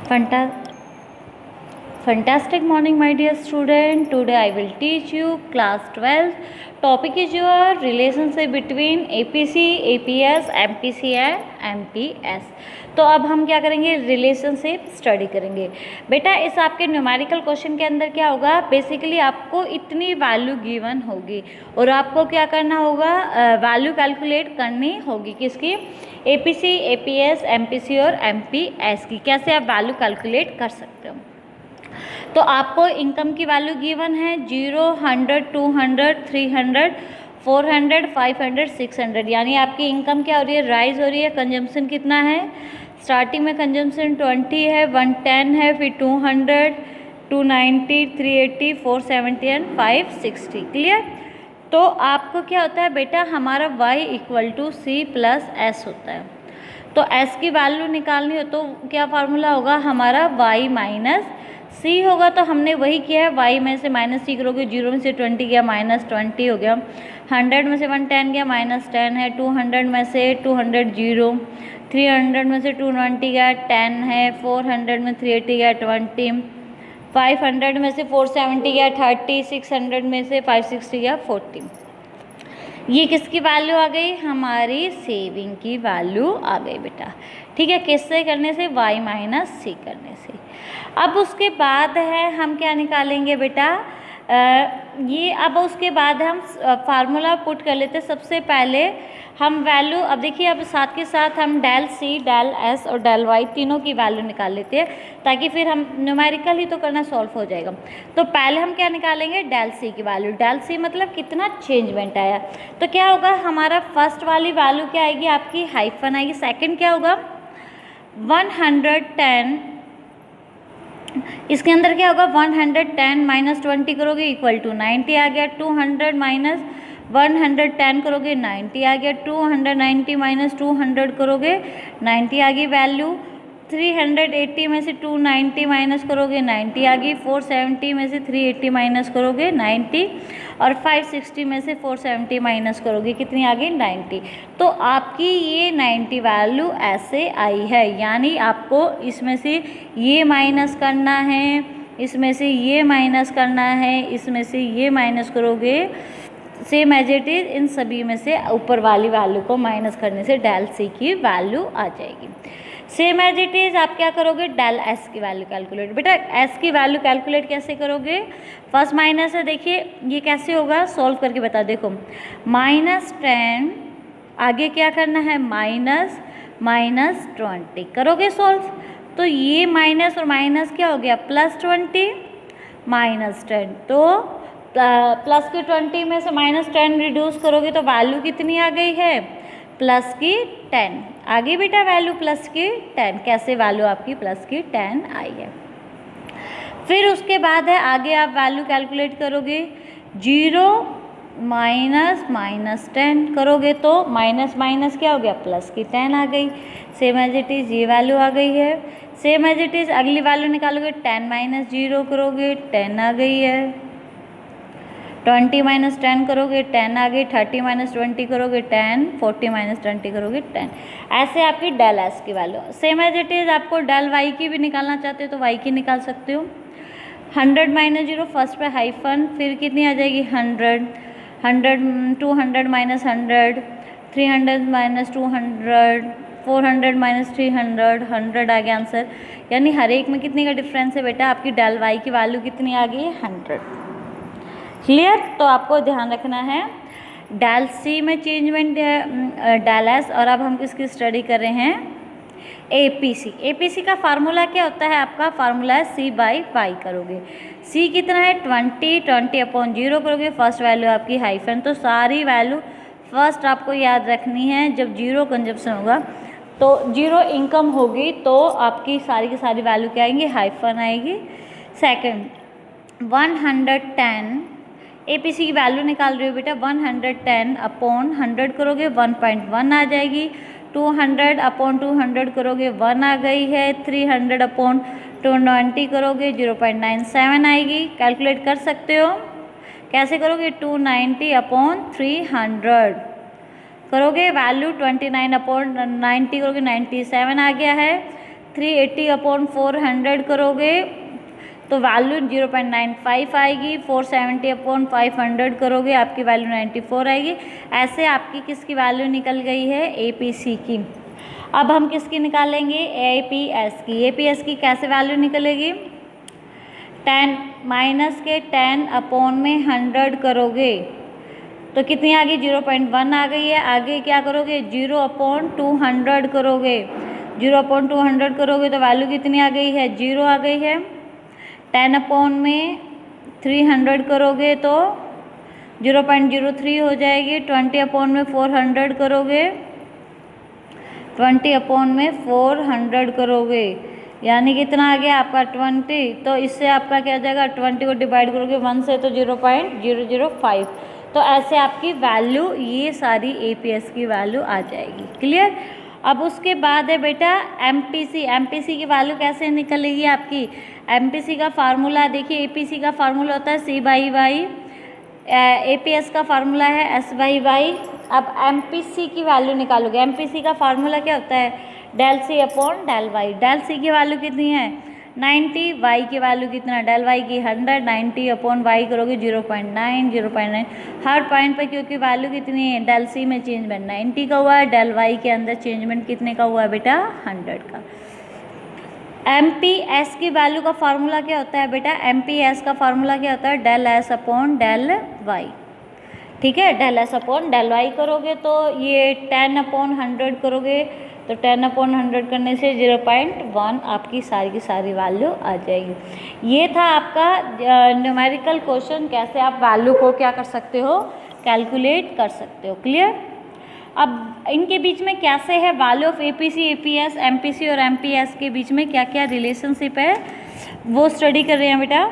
Fantastic morning, my dear student. Today I will teach you class 12. Topic is your relationship between APC, APS, MPC and MPS. तो अब हम क्या करेंगे, relationship study करेंगे। बेटा इस आपके न्यूमेरिकल क्वेश्चन के अंदर क्या होगा, बेसिकली आपको इतनी वैल्यू गिवन होगी और आपको क्या करना होगा, वैल्यू कैलकुलेट करनी होगी। किसकी? APC, APS, MPC और MPS की। कैसे आप वैल्यू कैलकुलेट कर सकते हो। तो आपको इनकम की वैल्यू गिवन है 0, 100, 200, 300, 400, 500, 600। यानी आपकी इनकम क्या हो रही है, राइज हो रही है। कंजम्पशन कितना है, स्टार्टिंग में कंजम्पशन 20 है, 110 है, फिर 200, 290, 380, 470 एंड 560। क्लियर। तो आपको क्या होता है बेटा, हमारा y = C + S होता है। तो S की वैल्यू निकालनी हो तो क्या फार्मूला होगा, हमारा y - C होगा। तो हमने वही किया है, y में से -C करोगे, 0 में से 20 गया -20 हो गया, 100 में से 110 गया -10 है, 200 में से 200 0, 300 में से 220 गया 10 है, 400 में 380 गया 20, 500 में से 470 गया 30, 600 में से 560 गया 40। ये किसकी वैल्यू आ गई, हमारी सेविंग की वैल्यू आ गई बेटा। ठीक है, किससे करने से, y - C करने से। अब उसके बाद है हम क्या निकालेंगे बेटा, ये अब उसके बाद हम फार्मूला पुट कर लेते हैं। सबसे पहले हम वैल्यू, अब देखिए अब साथ के साथ हम डेल C, डेल S और डेल Y तीनों की वैल्यू निकाल लेते हैं, ताकि फिर हम न्यूमेरिकल ही तो करना, सॉल्व हो जाएगा। तो पहले हम क्या निकालेंगे, डेल C की वैल्यू। डेल C मतलब कितना चेंजमेंट आया। तो क्या होगा, हमारा फर्स्ट वाली वैल्यू क्या आएगी, आपकी हाइफन आएगी। सेकंड क्या होगा, 110, इसके अंदर क्या होगा, 110 - 20 करोगे = 90 आ गया। 200 - 110 करोगे 90 आ गया। 290 - 200 करोगे 90 आ गई वैल्यू। 380 में से 290 माइनस करोगे 90 आ गई। 470 में से 380 माइनस करोगे 90 और 560 में से 470 माइनस करोगे, कितनी आ गई, 90। तो आपकी ये 90 वैल्यू ऐसे आई है। यानी आपको इसमें से ये माइनस करना है, इसमें से ये माइनस करना है, इसमें से ये माइनस करोगे, same as it is in सभी में से ऊपर वाली वैल्यू को माइनस करने से डेल C की वैल्यू आ जाएगी। सेम एज इट इज आप क्या करोगे, डेल S की वैल्यू कैलकुलेट। बेटा S की वैल्यू कैलकुलेट कैसे करोगे, फर्स्ट माइनस है, देखिए ये कैसे होगा, सॉल्व करके बता। देखो -10, आगे क्या करना है, -20 करोगे सॉल्व। तो ये माइनस और माइनस क्या हो गया, +20 -10। तो प्लस की 20 में से -10 रिड्यूस करोगे तो वैल्यू कितनी आ गई है, प्लस की 10 आ गई बेटा, वैल्यू प्लस की 10। कैसे वैल्यू आपकी प्लस की 10 आई है। फिर उसके बाद है आगे आप वैल्यू कैलकुलेट करोगे, 0 - -10 करोगे तो माइनस माइनस क्या हो गया, प्लस की 10 आ गई। सेम एज इट इज़ ये वैल्यू आ गई है। सेम एज इट इज़ अगली वैल्यू निकालोगे, 10 - 0 करोगे 10 आ गई है। 20 - 10 करोगे 10 आ गई। 30 - 20 करोगे 10, 40 - 20 करोगे 10। ऐसे आपकी डेल S की value. Same as it is आपको डेल Y की भी निकालना चाहते हो तो Y की निकाल सकते हो। 100 - 0 फर्स्ट पे हाइफन, फिर कितनी आ जाएगी, 100, 200 - 100, 300 - 200, 400 - 300, 100 आ गया आंसर। यानी हर एक में कितने का डिफरेंस है बेटा, आपकी डेल Y की वैल्यू कितनी आ गई, 100। क्लियर। तो आपको ध्यान रखना है, डेल C में चेंजमेंट है, डेल S, और अब हम किसकी स्टडी कर रहे हैं, APC। APC का फार्मूला क्या होता है, आपका फार्मूला है C/Y करोगे। C कितना है, 20/0 करोगे, फर्स्ट वैल्यू आपकी हाइफन। तो सारी वैल्यू फर्स्ट आपको याद रखनी है, जब जीरो कंजप्शन होगा तो जीरो इनकम होगी तो आपकी सारी की सारी वैल्यू क्या आएंगी, हाइफन आएगी। सेकंड 110, APC की वैल्यू निकाल रही हो बेटा, 110/100 करोगे 1.1 आ जाएगी। 200/200 करोगे 1 आ गई है। 300/220 करोगे 0.97 आएगी। कैलकुलेट कर सकते हो, कैसे करोगे, 290/300 करोगे, वैल्यू 29/90 करोगे 97 आ गया है। 380/400 करोगे तो वैल्यू 0.95 आएगी। 470/500 करोगे आपकी वैल्यू 94 आएगी। ऐसे आपकी किसकी वैल्यू निकल गई है? APC की। अब हम किसकी निकालेंगे? APS की। APS की कैसे वैल्यू निकलेगी? 10 माइनस के 10/100 करोगे तो कितनी आ गई? 0.1 आ गई है। आगे क्या करोगे? 0/200 करोगे। 0/200 करोगे तो वैल्यू कितनी आ गई है? 0 आ गई है। 10/300 करोगे तो 0.03 हो जाएगी। 20/400 करोगे, 20/400 करोगे यानी कितना आ गया आपका? 20। तो इससे आपका क्या आ जाएगा? 20 को डिवाइड करोगे 1 से तो 0.005। तो ऐसे आपकी वैल्यू, ये सारी APS की वैल्यू आ जाएगी। क्लियर? अब उसके बाद है बेटा MPC। MPC की वैल्यू कैसे निकलेगी आपकी? MPC का फार्मूला देखिए, APC का फार्मूला होता है C/Y, APS का फार्मूला है S/Y। अब MPC की वैल्यू निकालोगे। MPC का फार्मूला क्या होता है? del C/del Y। del C की वैल्यू कितनी है? 90। Y की वैल्यू कितना? del Y की 100। 90/Y करोगे 0.9, 0.9 हर पॉइंट पे, क्योंकि वैल्यू कितनी है? del C में चेंजमेंट 90 का हुआ है, del Y के अंदर चेंजमेंट कितने का हुआ है बेटा? 100 का। MPS की वैल्यू का फार्मूला क्या होता है बेटा? MPS का फार्मूला क्या होता है? del S/del Y। ठीक है, del S/del Y करोगे तो ये 10/100 करोगे तो 10/100 करने से 0.1 आपकी सारी की सारी वैल्यू आ जाएगी। ये था आपका न्यूमेरिकल क्वेश्चन, कैसे आप वैल्यू को क्या कर सकते हो? कैलकुलेट कर सकते हो। क्लियर? अब इनके बीच में कैसे है value of APC, APS, MPC और MPS के बीच में क्या क्या रिलेशनशिप है वो स्टडी कर रहे हैं बेटा।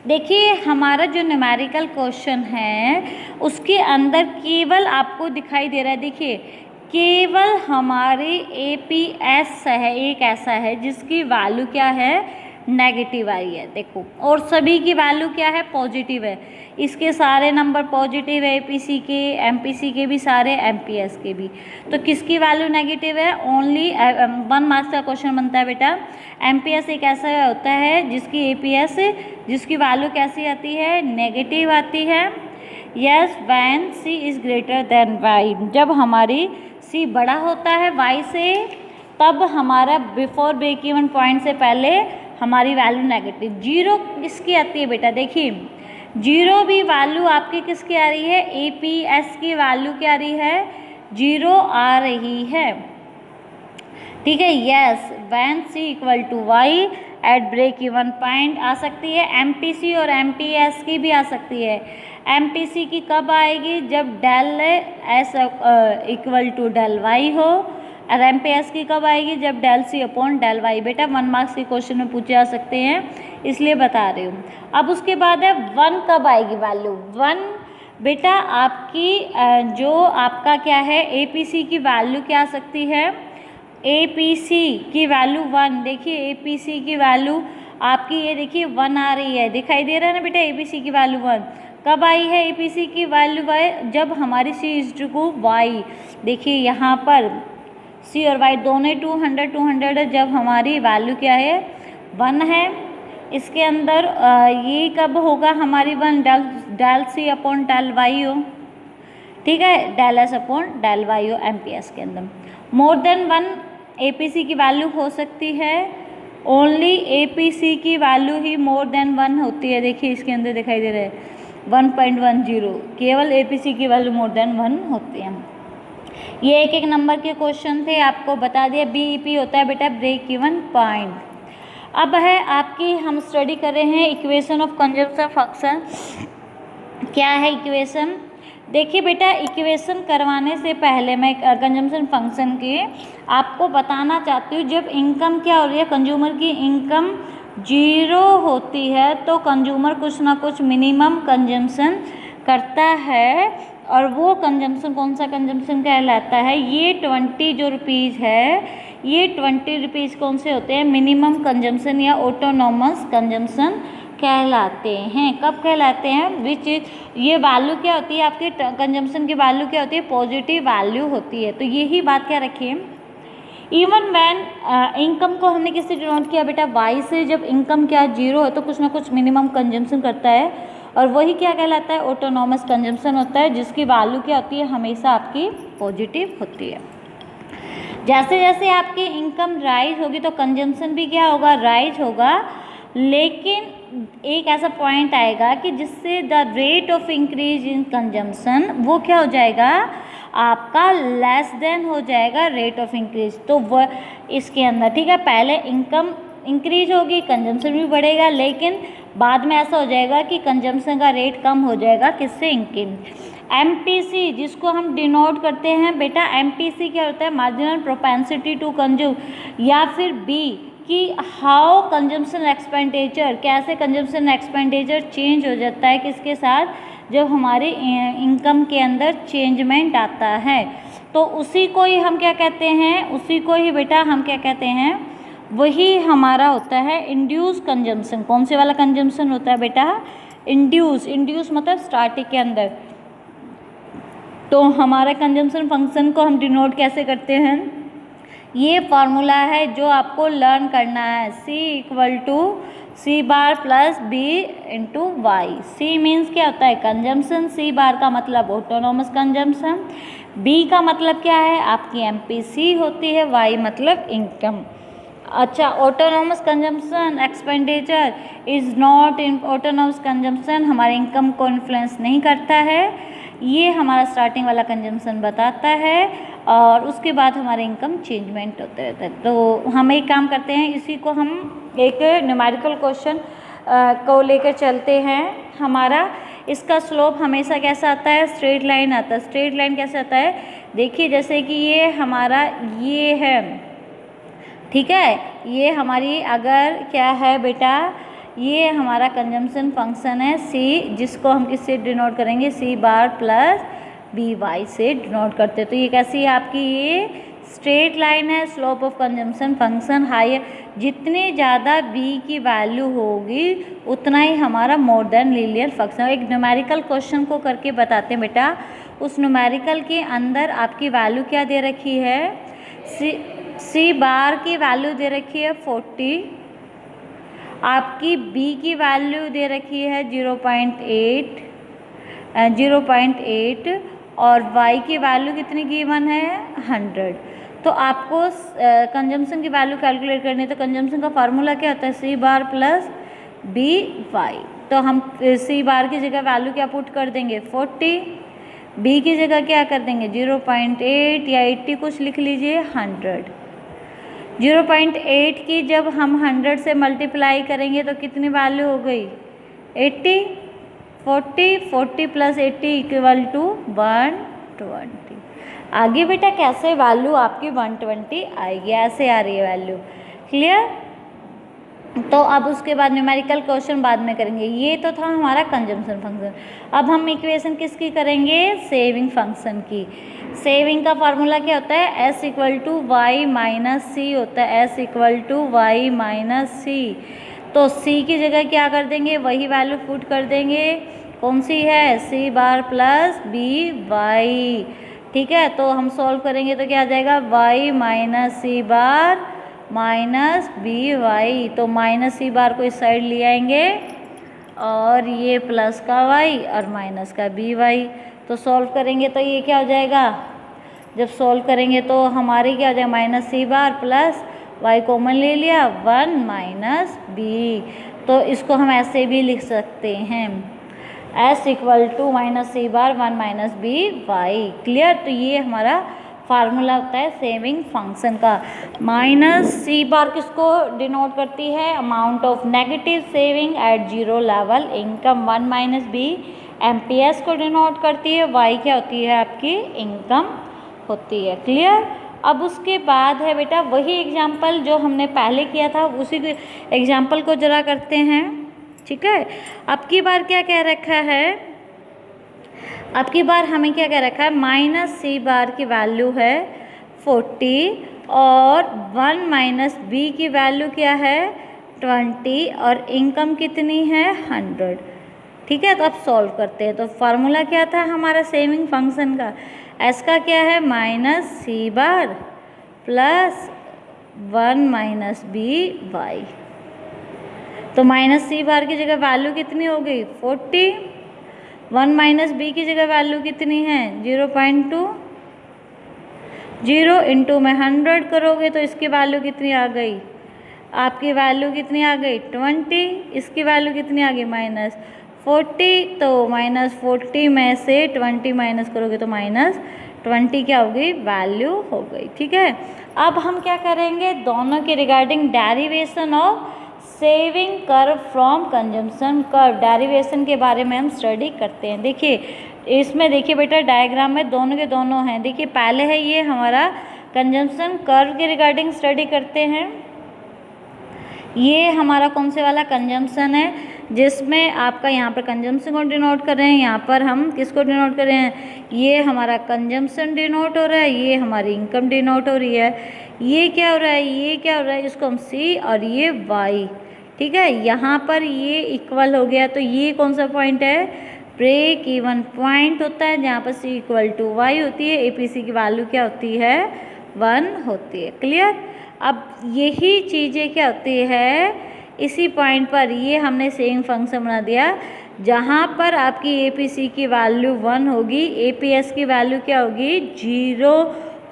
देखिए हमारा जो न्यूमेरिकल क्वेश्चन है उसके अंदर केवल आपको दिखाई दे रहा है, देखिए केवल हमारे APS है, एक ऐसा है जिसकी वैल्यू क्या है? नेगेटिव आई है। देखो, और सभी की वैल्यू क्या है? पॉजिटिव है। इसके सारे नंबर पॉजिटिव है, APC के, MPC के भी सारे, MPS के भी। तो किसकी वैल्यू नेगेटिव है? ओनली 1 मार्क्स का क्वेश्चन बनता है बेटा। MPS एक ऐसा होता है जिसकी APS, जिसकी वैल्यू कैसी आती है? नेगेटिव आती है। Yes, when C is greater than Y, जब हमारी C बड़ा होता है Y से, तब हमारा बिफोर ब्रेक इवन पॉइंट से पहले हमारी वैल्यू नेगेटिव। 0 किसकी आती है बेटा? देखिए 0 भी वैल्यू आपकी किसकी आ रही है? APS की वैल्यू क्या आ रही है? 0 आ रही है। ठीक है, yes, when C equal to Y at break even point आ सकती है। MPC और MPS की भी आ सकती है। MPC की कब आएगी? जब del S equal to del Y हो। और MPS की कब आएगी? जब del C/del Y। बेटा 1 मार्क्स के क्वेश्चन में पूछे जा सकते हैं, इसलिए बता रही हूँ। अब उसके बाद है 1 कब आएगी वैल्यू? 1 बेटा आपकी जो आपका क्या है? APC की वैल्यू क्या आ सकती है? APC की वैल्यू 1। देखिए APC की वैल्यू आपकी ये देखिए 1 आ रही है, दिखाई दे रहा है ना बेटा? APC की वैल्यू 1 कब आई है? APC की वैल्यू जब हमारी C इज टू Y। देखिए यहाँ पर C और Y दोनों 200 है, जब हमारी वैल्यू क्या है? 1 है। इसके अंदर ये कब होगा हमारी 1? del C/del Y हो। ठीक है, del S/del Y हो MPS के अंदर। मोर देन 1 APC की वैल्यू हो सकती है। ओनली APC की वैल्यू ही मोर देन 1 होती है। देखिए इसके अंदर दिखाई दे रहा है 1.10, केवल APC की वैल्यू मोर देन 1 होती है। ये एक एक नंबर के क्वेश्चन थे, आपको बता दिया। BEP होता है बेटा ब्रेक इवन पॉइंट। अब है आपकी, हम स्टडी कर रहे हैं इक्वेशन ऑफ कंजम्पशन फंक्शन। क्या है इक्वेशन? देखिए बेटा इक्वेशन करवाने से पहले मैं कंजम्पशन फंक्शन की आपको बताना चाहती हूँ। जब इनकम क्या हो रही है? कंज्यूमर की इनकम 0 होती है तो कंज्यूमर कुछ ना कुछ मिनिमम कंजम्पशन करता है, और वो कंजम्पशन कौन सा कंजम्पशन कहलाता है? ये 20 जो रुपीज़ है, ये 20 रुपीज़ कौन से होते हैं? मिनिमम कंजम्पशन या ऑटोनॉमस कंजम्पशन कहलाते हैं। कब कहलाते हैं? विच ये वैल्यू क्या होती है आपकी? कंजम्पशन की वैल्यू क्या होती है? पॉजिटिव वैल्यू होती है। तो यही बात क्या रखिए इवन व्हेन इनकम को हमने किससे डिनोट किया बेटा, वाई से। जब इनकम क्या जीरो है तो कुछ ना कुछ मिनिमम कंजम्पशन करता है, और वही क्या कहलाता है, ऑटोनॉमस कंजम्पशन होता है, जिसकी वैल्यू क्या होती है, हमेशा आपकी पॉजिटिव होती है। जैसे जैसे आपकी इनकम राइज होगी तो कंजम्पशन भी क्या होगा, राइज होगा। लेकिन एक ऐसा पॉइंट आएगा कि जिससे the rate of increase in consumption वो क्या हो जाएगा, आपका लेस देन हो जाएगा रेट ऑफ इंक्रीज। तो वह इसके अंदर, ठीक है, पहले इनकम इंक्रीज होगी, कंजम्पशन भी बढ़ेगा, लेकिन बाद में ऐसा हो जाएगा कि कंजम्पशन का रेट कम हो जाएगा, किससे, इंक्रीज। एमपीसी जिसको हम डिनोट करते हैं बेटा, एमपीसी क्या होता है, मार्जिनल प्रोपेंसिटी टू कंज्यूम, या फिर बी कि हाउ कंजम्पशन एक्सपेंडिचर, कैसे कंजम्पशन एक्सपेंडिचर चेंज हो जाता है किसके साथ, जब हमारी इनकम के अंदर चेंजमेंट आता है। तो उसी को ही हम क्या कहते हैं, उसी को ही बेटा हम क्या कहते हैं, वही हमारा होता है इंड्यूस कंजम्पशन। कौन से वाला कंजम्पशन होता है बेटा, इंड्यूस। इंड्यूस मतलब स्टार्टिंग के अंदर। तो हमारा कंजम्पशन फंक्शन को हम डिनोट कैसे करते हैं, ये फार्मूला है जो आपको लर्न करना है, C equal to C bar plus B into Y. C means क्या होता है, कंजम्पशन, सी बार का मतलब ऑटोनॉमस कंजम्पशन, बी का मतलब क्या है, आपकी एमपीसी होती है, वाई मतलब इनकम। अच्छा, autonomous consumption expenditure is not in, autonomous consumption हमारे इनकम को इन्फ्लुएंस नहीं करता है, ये हमारा स्टार्टिंग वाला कंजम्पशन बताता है, और उसके बाद हमारे इनकम चेंजमेंट होते रहते हैं। तो हम एक काम करते हैं, इसी को हम एक न्यूमेरिकल क्वेश्चन को लेकर चलते हैं। हमारा इसका स्लोप हमेशा कैसा आता है, स्ट्रेट लाइन आता है। स्ट्रेट लाइन कैसे आता है, देखिए जैसे कि ये हमारा ये है, ठीक है, ये हमारी अगर क्या है बेटा, ये हमारा कंजम्पशन फंक्शन है C, जिसको हम किससे डिनोट करेंगे, C bar plus B Y से डिनोट करते हैं। तो ये कैसी है आपकी, ये स्ट्रेट लाइन है। Slope of consumption function higher, जितनी ज़्यादा B की वैल्यू होगी उतना ही हमारा मोर देन लीनियर फंक्शन। एक न्यूमेरिकल क्वेश्चन को करके बताते हैं बेटा, उस न्यूमेरिकल के अंदर आपकी वैल्यू क्या दे रखी है, C बार की वैल्यू दे रखी है 40, आपकी B की वैल्यू दे रखी है 0.8 और Y की वैल्यू कितनी गिवन है, 100। तो आपको कंजम्पशन की वैल्यू कैलकुलेट करनी है, तो कंजम्पशन का फार्मूला क्या होता है, C bar plus B Y. तो हम C बार की जगह वैल्यू क्या पुट कर देंगे, 40, B की जगह क्या कर देंगे 0.8 या 80 कुछ लिख लीजिए, 100। 0.8 की जब हम 100 से मल्टीप्लाई करेंगे तो कितनी वैल्यू हो गई, 80, 40 प्लस 80 इक्वल टू 120। आगे बेटा कैसे वैल्यू आपकी 120 आएगी, ऐसे आ रही है वैल्यू, क्लियर। तो अब उसके बाद न्यूमेरिकल क्वेश्चन बाद में करेंगे। ये तो था हमारा कंजम्पशन फंक्शन। अब हम इक्वेशन किसकी करेंगे, सेविंग फंक्शन की। सेविंग का फार्मूला क्या होता है, S equal to Y minus C होता है, S equal to Y minus C. तो C की जगह क्या कर देंगे, वही वैल्यू पुट कर देंगे, कौन सी है, C bar plus B Y, ठीक है। तो हम सॉल्व करेंगे तो क्या आ जाएगा, y माइनस सी बार माइनस बी वाई। तो माइनस सी बार को इस साइड ले आएंगे और ये प्लस का y और माइनस का बी वाई। तो सॉल्व करेंगे तो ये क्या हो जाएगा, जब सॉल्व करेंगे तो हमारे क्या हो जाएगा, minus C bar plus y common ले लिया, 1 माइनस बी। तो इसको हम ऐसे भी लिख सकते हैं, S equal to minus C bar 1 minus B Y, clear. तो ये हमारा फार्मूला होता है सेविंग फंक्शन का। माइनस सी बार किसको डिनोट करती है, amount of negative saving at zero level income 1 minus B. MPS को डिनोट करती है, वाई क्या होती है आपकी इनकम होती है, क्लियर। अब उसके बाद है बेटा वही एग्जाम्पल जो हमने पहले किया था, उसी एग्जाम्पल को जरा करते हैं, ठीक है। अब की बार क्या कह रखा है, अब की बार हमें क्या कह रखा है, माइनस सी बार की वैल्यू है 40 और 1 माइनस बी की वैल्यू क्या है 20 और इनकम कितनी है 100, ठीक है। तो अब सॉल्व करते हैं। तो फार्मूला क्या था हमारा सेविंग फंक्शन का, एस का क्या है minus C bar plus 1 minus B Y. तो माइनस सी बार की जगह वैल्यू कितनी हो गई 40, 1 माइनस बी की जगह वैल्यू कितनी है 0.2, 0 इंटू में 100 करोगे तो इसकी वैल्यू कितनी आ गई, आपकी वैल्यू कितनी आ गई 20, इसकी वैल्यू कितनी आ गई -40। तो -40 में से 20 माइनस करोगे तो -20 क्या हो गई वैल्यू हो गई। ठीक है, अब हम क्या करेंगे, दोनों के regarding derivation of saving curve from consumption curve, derivation के बारे में हम स्टडी करते हैं। देखिए इसमें देखिए बेटा डायग्राम में दोनों के दोनों हैं। देखिए पहले है ये हमारा कंजम्पशन कर्व के रिगार्डिंग स्टडी करते हैं। ये हमारा कौन से वाला कंजम्पशन है, जिसमें आपका यहाँ पर कंजम्पशन को डिनोट कर रहे हैं, यहाँ पर हम किसको डिनोट कर रहे हैं, ये हमारा कंजम्पशन डिनोट हो रहा है, ये हमारी इनकम डिनोट हो रही है। ये क्या हो रहा है, ये क्या हो रहा है, इसको हम सी और ये वाई। ठीक है, यहाँ पर ये इक्वल हो गया, तो ये कौन सा पॉइंट है, ब्रेक इवन पॉइंट होता है, जहाँ पर सी इक्वल टू वाई होती है, एपीसी की वैल्यू क्या होती है 1 होती है। क्लियर। अब यही चीज़ें क्या होती है, इसी पॉइंट पर ये हमने सेविंग फंक्शन बना दिया, जहाँ पर आपकी एपीसी की वैल्यू 1 होगी, एपीएस की वैल्यू क्या होगी 0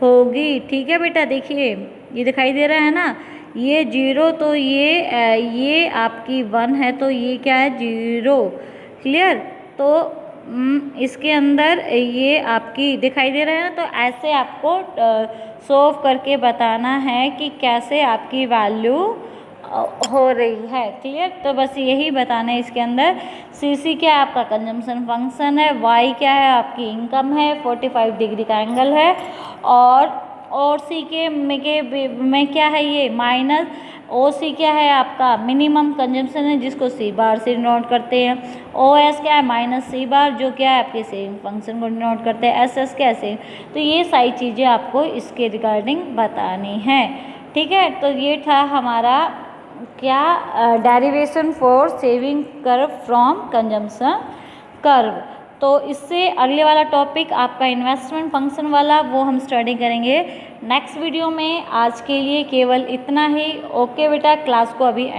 होगी। ठीक है बेटा, देखिए ये दिखाई दे रहा है ना, ये 0, तो ये आपकी 1 है, तो ये क्या है 0। क्लियर। तो इसके अंदर ये आपकी दिखाई दे रहा है ना, तो ऐसे आपको सोल्व करके बताना है कि कैसे आपकी वैल्यू हो रही है। क्लियर। तो बस यही बताना है इसके अंदर। सी क्या है आपका कंजम्पशन फंक्शन है, वाई क्या है आपकी इनकम है, 45 डिग्री का एंगल है, और सी के में क्या है ये माइनस, ओ सी क्या है आपका मिनिमम कंजम्पशन है, जिसको सी बार से नोट करते हैं। ओ एस क्या है माइनस सी बार, जो क्या है आपके सेविंग फंक्शन को नोट करते हैं। एस एस कैसे, तो ये सारी चीज़ें आपको इसके रिगार्डिंग बतानी है। ठीक है, तो ये था हमारा क्या derivation for saving curve from consumption curve. तो इससे अगले वाला टॉपिक आपका इन्वेस्टमेंट फंक्शन वाला, वो हम स्टडी करेंगे नेक्स्ट वीडियो में। आज के लिए केवल इतना ही। ओके बेटा, क्लास को अभी